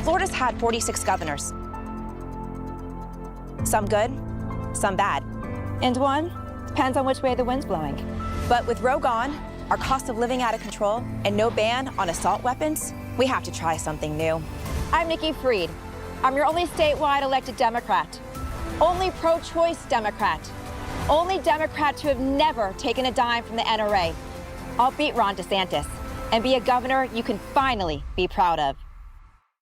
Florida's had 46 governors. Some good, some bad. And one depends on which way the wind's blowing. But with Roe gone, our cost of living out of control, and no ban on assault weapons, we have to try something new. I'm Nikki Fried. I'm your only statewide elected Democrat. Only pro-choice Democrat. Only Democrat to have never taken a dime from the NRA. I'll beat Ron DeSantis and be a governor you can finally be proud of.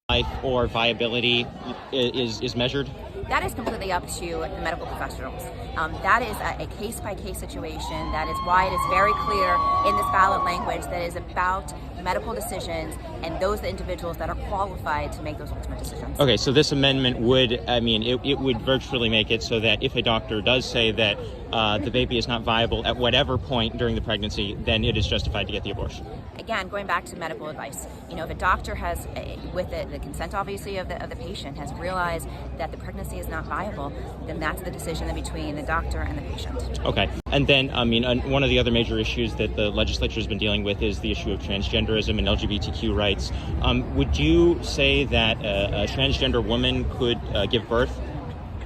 Life or viability is measured? That is completely up to the medical professionals. That is a case-by-case situation. That is why it is very clear in this ballot language that is about medical decisions and those individuals that are qualified to make those ultimate decisions. Okay, so this amendment would, it would virtually make it so that if a doctor does say that the baby is not viable at whatever point during the pregnancy, then it is justified to get the abortion. Again, going back to medical advice, if a doctor has, with the consent obviously of the patient, has realized that the pregnancy is not viable, then that's the decision between the doctor and the patient. Okay, and then, one of the other major issues that the legislature has been dealing with is the issue of transgenderism and LGBTQ rights. Would you say that a transgender woman could give birth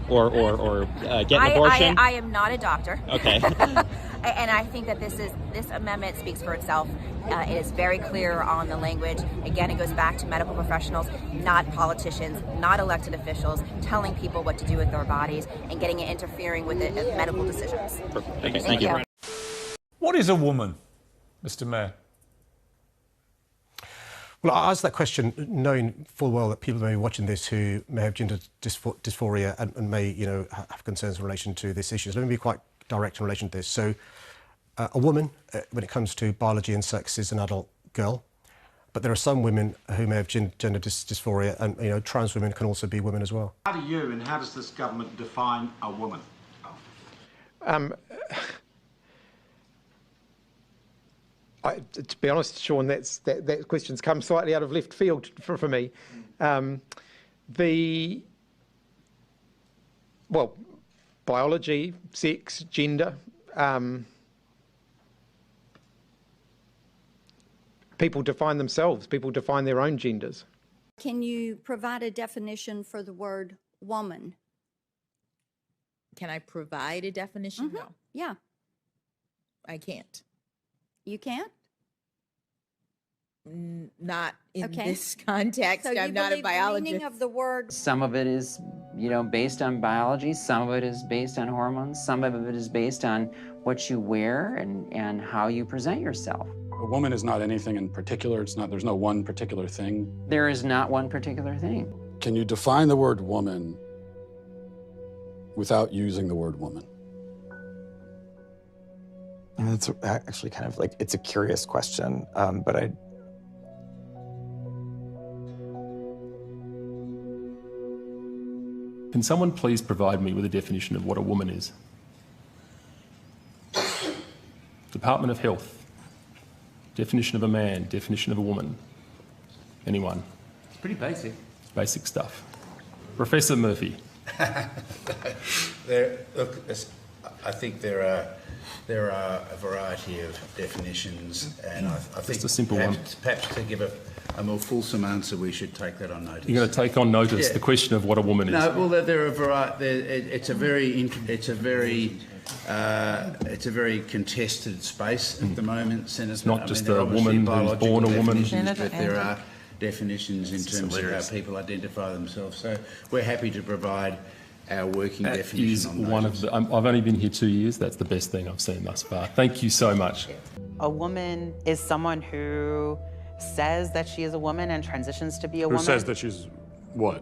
or get an abortion? I am not a doctor. Okay. And I think that this amendment speaks for itself. It is very clear on the language. Again, it goes back to medical professionals, not politicians, not elected officials, telling people what to do with their bodies and interfering with medical decisions. Perfect. Okay, thank you. What is a woman, Mr. Mayor? Well, I asked that question knowing full well that people may be watching this who may have gender dysphoria and may, have concerns in relation to this issue. So let me be quite direct in relation to this. So a woman, when it comes to biology and sex, is an adult girl. But there are some women who may have gender dysphoria, and trans women can also be women as well. How do you and how does this government define a woman? To be honest, Sean, that question's come slightly out of left field for me. Biology, sex, gender. People define themselves. People define their own genders. Can you provide a definition for the word woman? Can I provide a definition? Mm-hmm. No. Yeah. I can't. You can't? Not in this context. So I'm not a biologist. The meaning of the word. Some of it is, based on biology. Some of it is based on hormones. Some of it is based on what you wear and how you present yourself. A woman is not anything in particular. There's no one particular thing. There is not one particular thing. Can you define the word woman without using the word woman? It's actually kind of it's a curious question, but Can someone please provide me with a definition of what a woman is? Department of Health. Definition of a man, definition of a woman. Anyone? It's pretty basic. Basic stuff. Professor Murphy. I think there are a variety of definitions, and I think just a simple one. Perhaps to give a more fulsome answer, we should take that on notice. You're going to take on notice the question of what a woman is. No, well, there are a variety. It's a very contested space at the moment, Senator. It's not just a woman who's born a woman. But there are definitions in terms of how people identify themselves. So we're happy to provide our working definition on those. I've only been here 2 years. That's the best thing I've seen thus far. Thank you so much. A woman is someone who says that she is a woman and transitions to be a woman. Who says that she's what?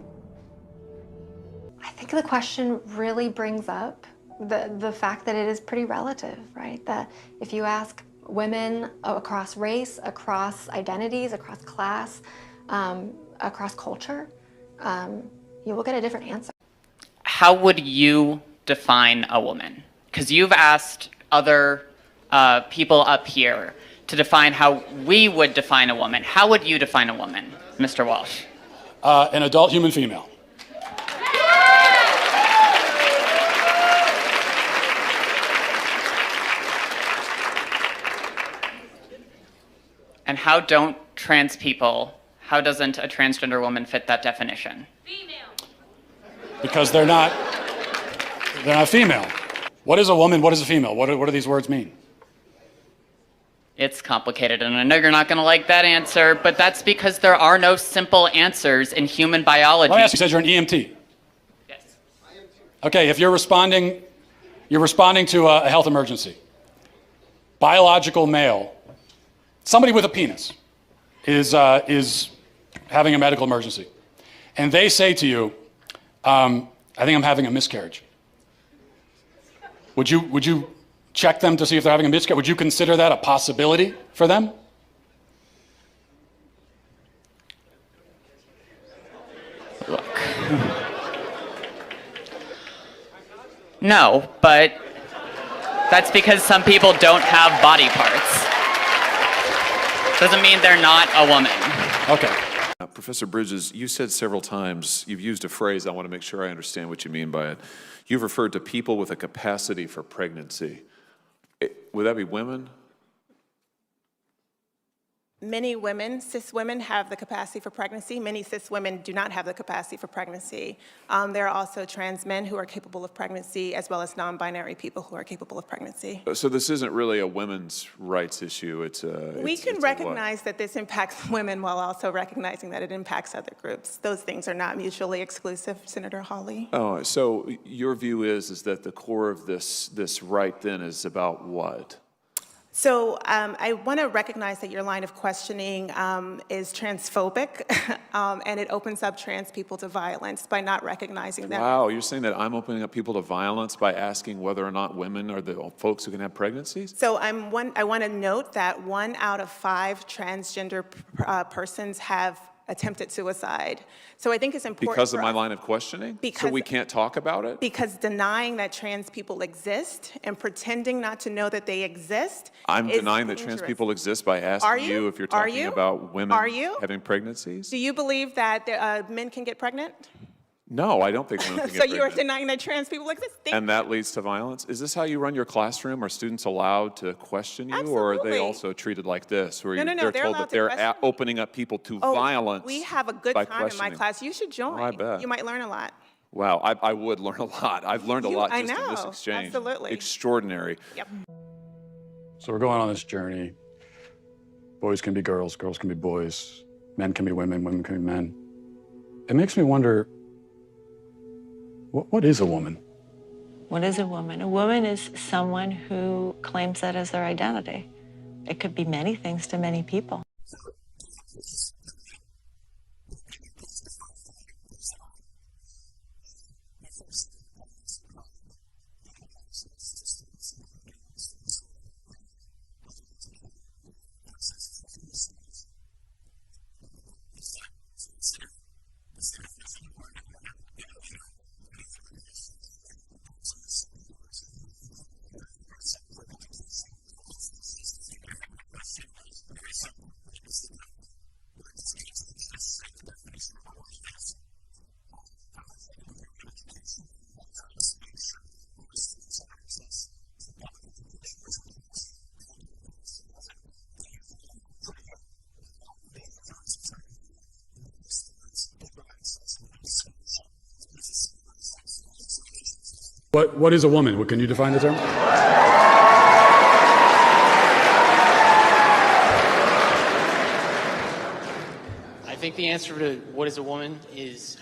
I think the question really brings up the fact that it is pretty relative, right? That if you ask women across race, across identities, across class, across culture, you will get a different answer. How would you define a woman? Because you've asked other people up here to define how we would define a woman. How would you define a woman, Mr. Walsh? An adult human female. And how don't trans people How doesn't a transgender woman fit that definition? Because they're not female. What is a woman? What is a female? What do these words mean? It's complicated, and I know you're not going to like that answer, but that's because there are no simple answers in human biology. Oh, yes, you said you're an EMT. Yes. Okay, if you're responding to a health emergency. Biological male, somebody with a penis, is having a medical emergency, and they say to you, "I think I'm having a miscarriage." Would you check them to see if they're having a miscarriage? Would you consider that a possibility for them? Look. No, but that's because some people don't have body parts. Doesn't mean they're not a woman. Okay. Professor Bridges, you said several times, you've used a phrase, I want to make sure I understand what you mean by it. You've referred to people with a capacity for pregnancy. Would that be women? Many women, cis women, have the capacity for pregnancy. Many cis women do not have the capacity for pregnancy. There are also trans men who are capable of pregnancy, as well as non-binary people who are capable of pregnancy. So this isn't really a women's rights issue. We can recognize that this impacts women while also recognizing that it impacts other groups. Those things are not mutually exclusive, Senator Hawley. Oh, so your view is that the core of this right then is about what? So I want to recognize that your line of questioning is transphobic, and it opens up trans people to violence by not recognizing that. Wow, you're saying that I'm opening up people to violence by asking whether or not women are the folks who can have pregnancies? So I want to note that 1 out of 5 transgender persons have attempted suicide. So I think it's important because of my line of questioning? Because, so we can't talk about it? Because denying that trans people exist and pretending not to know that they exist I'm is denying that dangerous. trans people exist by asking you if you're talking about women having pregnancies? Do you believe that men can get pregnant? No, I don't think women can get So pregnant. you are denying that trans people exist? And that leads to violence? Is this how you run your classroom? Are students allowed to question you? Absolutely. Or are they also treated like this, where No, they're told that they're opening up people to violence? We have a good time in my class. You should join. Oh, I bet. You might learn a lot. Wow, I would learn a lot. I've learned a lot just in this know. exchange. Absolutely. Extraordinary. Yep. So we're going on this journey. Boys can be girls, girls can be boys, men can be women, women can be men. It makes me wonder, what is a woman? What is a woman? A woman is someone who claims that as their identity. It could be many things to many people. What is a woman? Can you define the term? I think the answer to what is a woman is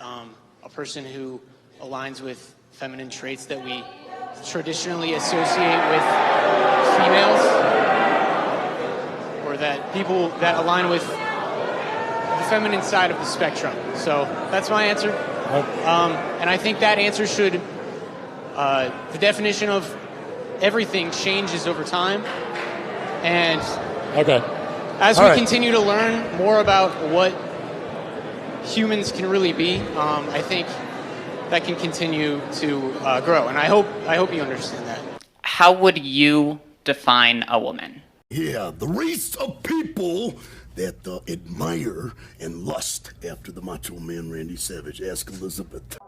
a person who aligns with feminine traits that we traditionally associate with females, or that people that align with the feminine side of the spectrum. So that's my answer. And I think that answer should, the definition of everything changes over time. And as we continue to learn more about what humans can really be, I think that can continue to grow. And I hope you understand that. How would you define a woman? Yeah, the race of people that admire and lust after the macho man Randy Savage. Ask Elizabeth.